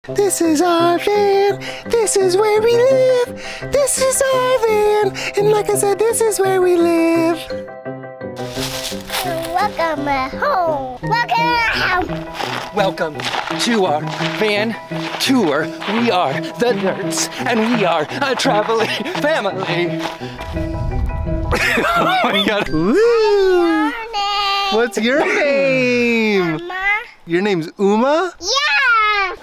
This is our van, this is where we live. This is our van, and like I said, this is where we live. Welcome home. Welcome home. Welcome to our van tour. We are the Durts, and we are a traveling family. Oh my God. Woo! What's your name? Mama. Your name's Uma? Yeah.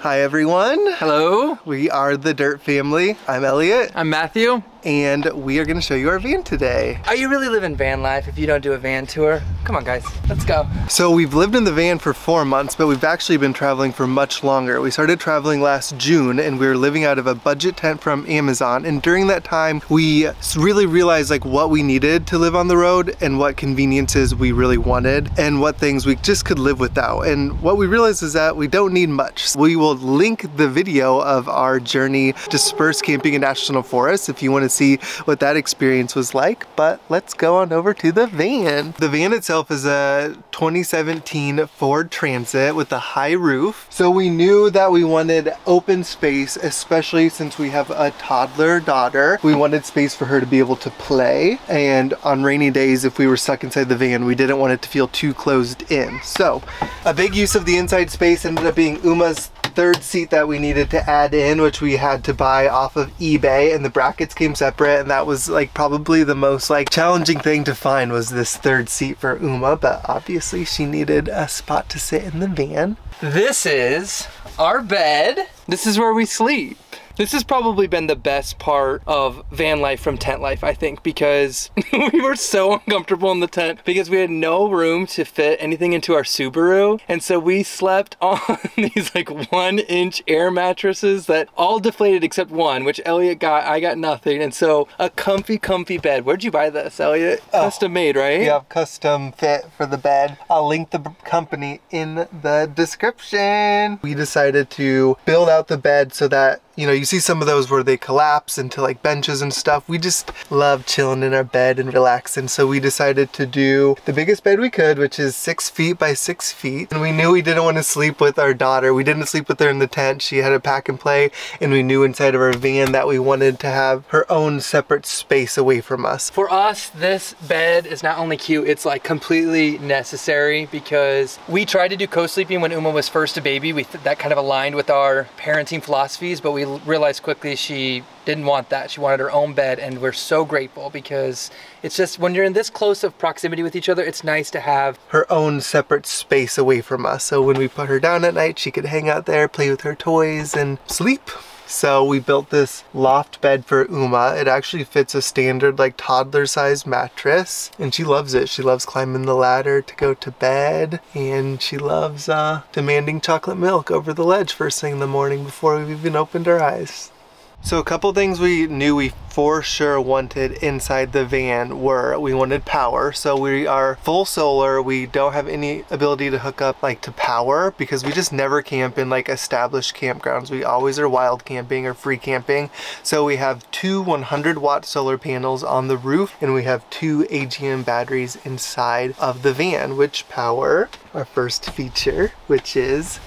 Hi everyone. Hello. We are the Durt family. I'm Elliot, I'm Matthew. and we are gonna show you our van today. Are you really living van life if you don't do a van tour? Come on guys, let's go. So we've lived in the van for 4 months, but we've actually been traveling for much longer. We started traveling last June, and we were living out of a budget tent from Amazon. And during that time, we really realized like what we needed to live on the road and what conveniences we really wanted and what things we just could live without. And what we realized is that we don't need much. We will link the video of our journey dispersed camping in national forests if you want to see what that experience was like. But let's go on over to the van. The van itself is a 2017 Ford Transit with a high roof. So we knew that we wanted open space, especially since we have a toddler daughter. We wanted space for her to be able to play. And on rainy days, if we were stuck inside the van, we didn't want it to feel too closed in. So a big use of the inside space ended up being Uma's third seat that we needed to add in, which we had to buy off of eBay, and the brackets came separate, and that was like probably the most like challenging thing to find, was this third seat for Uma, but obviously she needed a spot to sit in the van. This is our bed. This is where we sleep. This has probably been the best part of van life from tent life, I think, because we were so uncomfortable in the tent because we had no room to fit anything into our Subaru. And so we slept on these like 1-inch air mattresses that all deflated except one, which Elliot got. I got nothing. And so a comfy bed. Where'd you buy this, Elliot? Custom made, right? Yeah, custom fit for the bed. I'll link the company in the description. We decided to build out the bed so that, you know, you see some of those where they collapse into like benches and stuff. We just love chilling in our bed and relaxing. So we decided to do the biggest bed we could, which is 6 feet by 6 feet. And we knew we didn't want to sleep with our daughter. We didn't sleep with her in the tent. She had a pack and play. And we knew inside of our van that we wanted to have her own separate space away from us. For us, this bed is not only cute, it's like completely necessary, because we tried to do co-sleeping when Uma was first a baby. That kind of aligned with our parenting philosophies, but we realized quickly she didn't want that. She wanted her own bed, and we're so grateful because it's just when you're in this close of proximity with each other, it's nice to have her own separate space away from us. So when we put her down at night, she could hang out there, play with her toys, and sleep. So we built this loft bed for Uma. It actually fits a standard like toddler sized mattress, and she loves it. She loves climbing the ladder to go to bed, and she loves demanding chocolate milk over the ledge first thing in the morning before we've even opened our eyes. So a couple things we knew we for sure wanted inside the van were, we wanted power. So we are full solar. We don't have any ability to hook up like to power because we just never camp in like established campgrounds. We always are wild camping or free camping. So we have 2 100-watt solar panels on the roof, and we have 2 AGM batteries inside of the van, which power our first feature, which is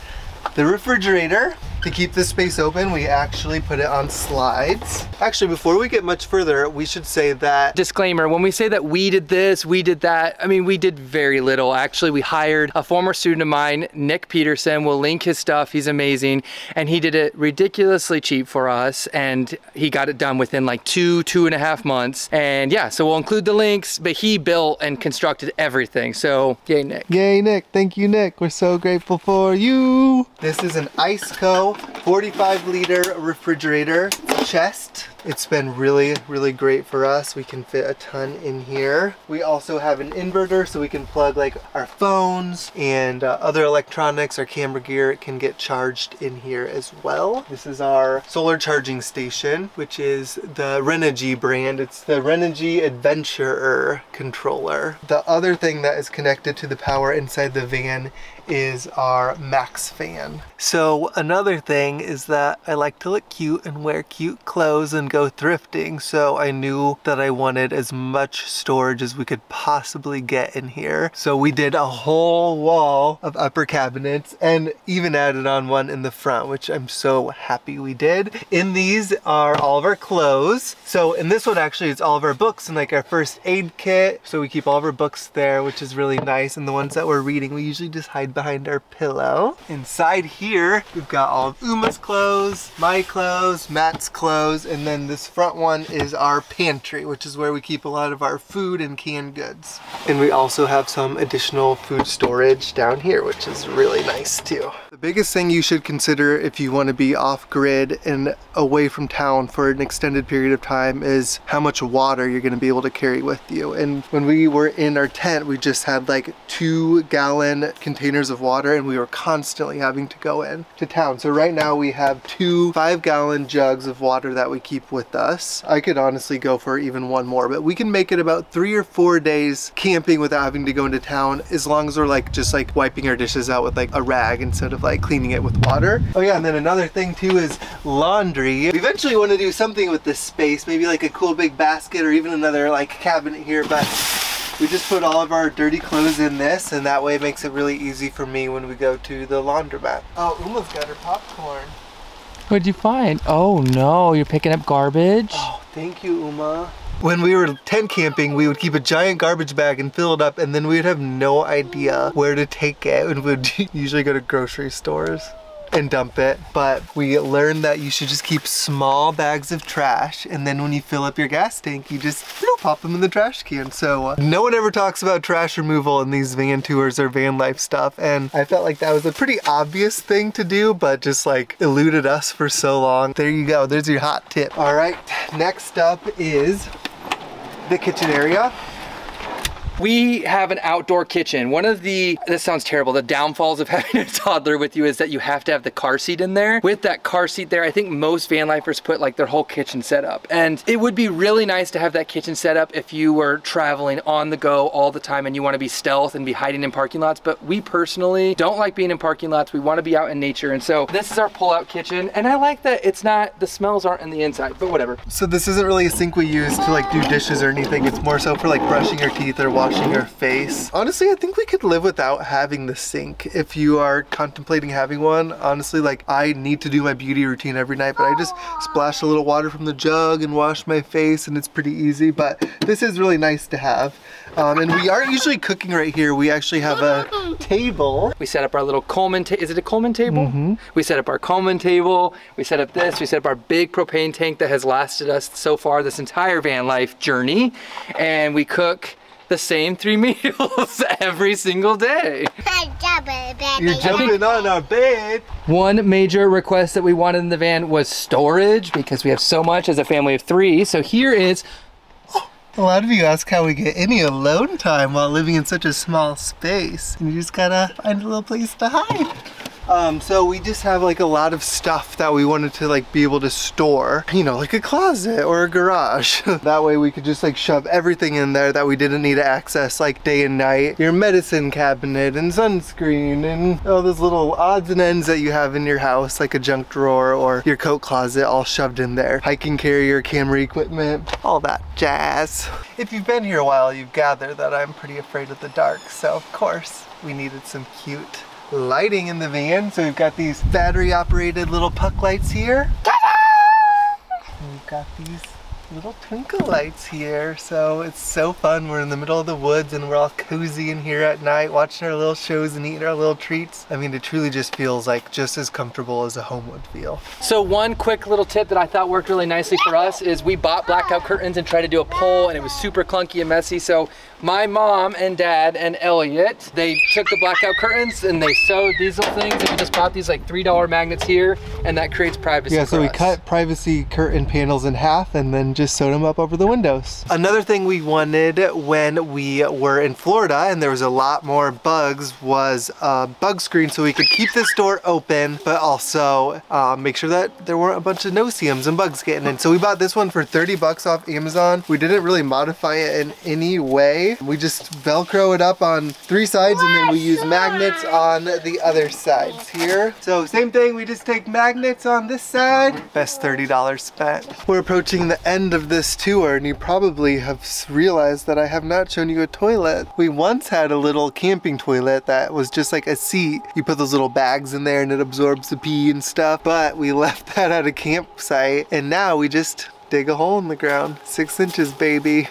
the refrigerator. To keep this space open, we actually put it on slides. Actually, before we get much further, we should say that... Disclaimer, when we say that we did this, we did that, I mean, we did very little. Actually, we hired a former student of mine, Nick Peterson. We'll link his stuff. He's amazing. And he did it ridiculously cheap for us. And he got it done within like 2.5 months. And yeah, so we'll include the links, but he built and constructed everything. So yay, Nick. Yay, Nick. Thank you, Nick. We're so grateful for you. This is an Iceco 45-liter refrigerator chest. It's been really great for us. We can fit a ton in here. We also have an inverter so we can plug like our phones and other electronics, our camera gear. It can get charged in here as well. This is our solar charging station, which is the Renogy brand. It's the Renogy Adventurer controller. The other thing that is connected to the power inside the van is our Max fan. So another thing is that I like to look cute and wear cute clothes and go thrifting. So I knew that I wanted as much storage as we could possibly get in here. So we did a whole wall of upper cabinets and even added on one in the front, which I'm so happy we did. In these are all of our clothes. So in this one actually it's all of our books and like our first aid kit. So we keep all of our books there, which is really nice. And the ones that we're reading, we usually just hide behind our pillow. Inside here, we've got all of Uma's clothes, my clothes, Matt's clothes, and then this front one is our pantry, which is where we keep a lot of our food and canned goods. And we also have some additional food storage down here, which is really nice too. The biggest thing you should consider if you want to be off grid and away from town for an extended period of time is how much water you're going to be able to carry with you. And when we were in our tent, we just had like 2-gallon containers of water and we were constantly having to go in to town. So right now we have 2 5-gallon jugs of water that we keep with us. I could honestly go for even one more, but we can make it about 3 or 4 days camping without having to go into town, as long as we're like just like wiping our dishes out with like a rag instead of like cleaning it with water. Oh yeah, and then another thing too is laundry. We eventually want to do something with this space, maybe like a cool big basket or even another like cabinet here, but we just put all of our dirty clothes in this, and that way it makes it really easy for me when we go to the laundromat. Oh, Uma's got her popcorn. What'd you find? Oh no, you're picking up garbage? Oh, thank you, Uma. When we were tent camping, we would keep a giant garbage bag and fill it up, and then we'd have no idea where to take it, and we'd usually go to grocery stores and dump it. But we learned that you should just keep small bags of trash, and then when you fill up your gas tank, you just pop them in the trash can. So no one ever talks about trash removal in these van tours or van life stuff, and I felt like that was a pretty obvious thing to do, but just like eluded us for so long. There you go, there's your hot tip. All right, next up is the kitchen area. We have an outdoor kitchen. One of the, this sounds terrible, the downfalls of having a toddler with you is that you have to have the car seat in there. With that car seat there, I think most van lifers put like their whole kitchen set up. And it would be really nice to have that kitchen set up if you were traveling on the go all the time and you want to be stealth and be hiding in parking lots. But we personally don't like being in parking lots. We want to be out in nature. And so this is our pull-out kitchen. And I like that it's not, the smells aren't in the inside, but whatever. So this isn't really a sink we use to like do dishes or anything. It's more so for like brushing your teeth or washing your face. Honestly, I think we could live without having the sink if you are contemplating having one. Honestly, like I need to do my beauty routine every night, but I just splash a little water from the jug and wash my face, and it's pretty easy. But this is really nice to have. And we aren't usually cooking right here. We actually have a table. We set up our little Coleman table. Is it a Coleman table? Mm-hmm. We set up our Coleman table. We set up this. We set up our big propane tank that has lasted us so far this entire van life journey. And we cook the same 3 meals every single day. You're jumping on our bed. One major request that we wanted in the van was storage, because we have so much as a family of 3. So here is... A lot of you ask how we get any alone time while living in such a small space. And you just gotta find a little place to hide. So we just have like a lot of stuff that we wanted to like be able to store, you know, like a closet or a garage. That way we could just like shove everything in there that we didn't need to access like day and night. Your medicine cabinet and sunscreen and all those little odds and ends that you have in your house, like a junk drawer or your coat closet, all shoved in there. Hiking carrier, camera equipment, all that jazz. If you've been here a while, you've gathered that I'm pretty afraid of the dark. So of course we needed some cute lighting in the van, so we've got these battery operated little puck lights here. And we've got these little twinkle lights here, so it's so fun. We're in the middle of the woods and we're all cozy in here at night watching our little shows and eating our little treats. I mean, it truly just feels like just as comfortable as a home would feel. So one quick little tip that I thought worked really nicely for us is we bought blackout curtains and tried to do a pole, and it was super clunky and messy. So my mom and dad and Elliot, they took the blackout curtains and they sewed these little things, and we just bought these like $3 magnets here, and that creates privacy. Yeah, so we cut privacy curtain panels in half and then just sewed them up over the windows. Another thing we wanted when we were in Florida and there was a lot more bugs was a bug screen, so we could keep this door open but also make sure that there weren't a bunch of no-see-ums and bugs getting in. So we bought this one for 30 bucks off Amazon. We didn't really modify it in any way. way. We just Velcro it up on 3 sides and then we use magnets on the other sides here. So same thing, we just take magnets on this side. Best $30 spent. We're approaching the end of this tour and you probably have realized that I have not shown you a toilet. We once had a little camping toilet that was just like a seat. You put those little bags in there and it absorbs the pee and stuff, but we left that at a campsite and now we just dig a hole in the ground. 6 inches, baby.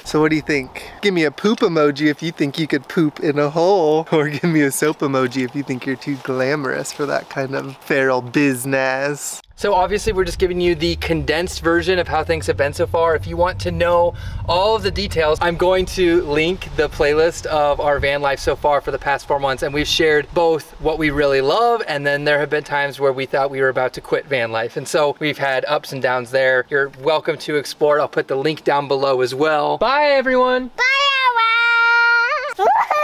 So what do you think? Give me a poop emoji if you think you could poop in a hole, or give me a soap emoji if you think you're too glamorous for that kind of feral business. So obviously we're just giving you the condensed version of how things have been so far. If you want to know all of the details, I'm going to link the playlist of our van life so far for the past 4 months, and we've shared both what we really love and then there have been times where we thought we were about to quit van life. And so we've had ups and downs there. You're welcome to explore. I'll put the link down below as well. Bye everyone. Bye,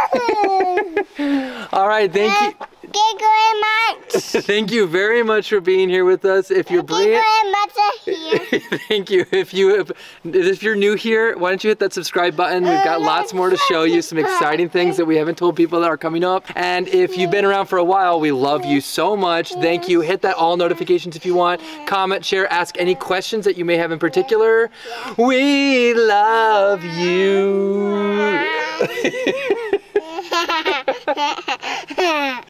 everyone. All right, thank you. Thank you very much. Thank you very much for being here with us. If you're Thank you very much here. Thank you. If you're new here, why don't you hit that subscribe button? We've got lots more to show you, some exciting things that we haven't told people that are coming up. And if you've been around for a while, we love you so much. Thank you. Hit that all notifications if you want. Comment, share, ask any questions that you may have in particular. We love you.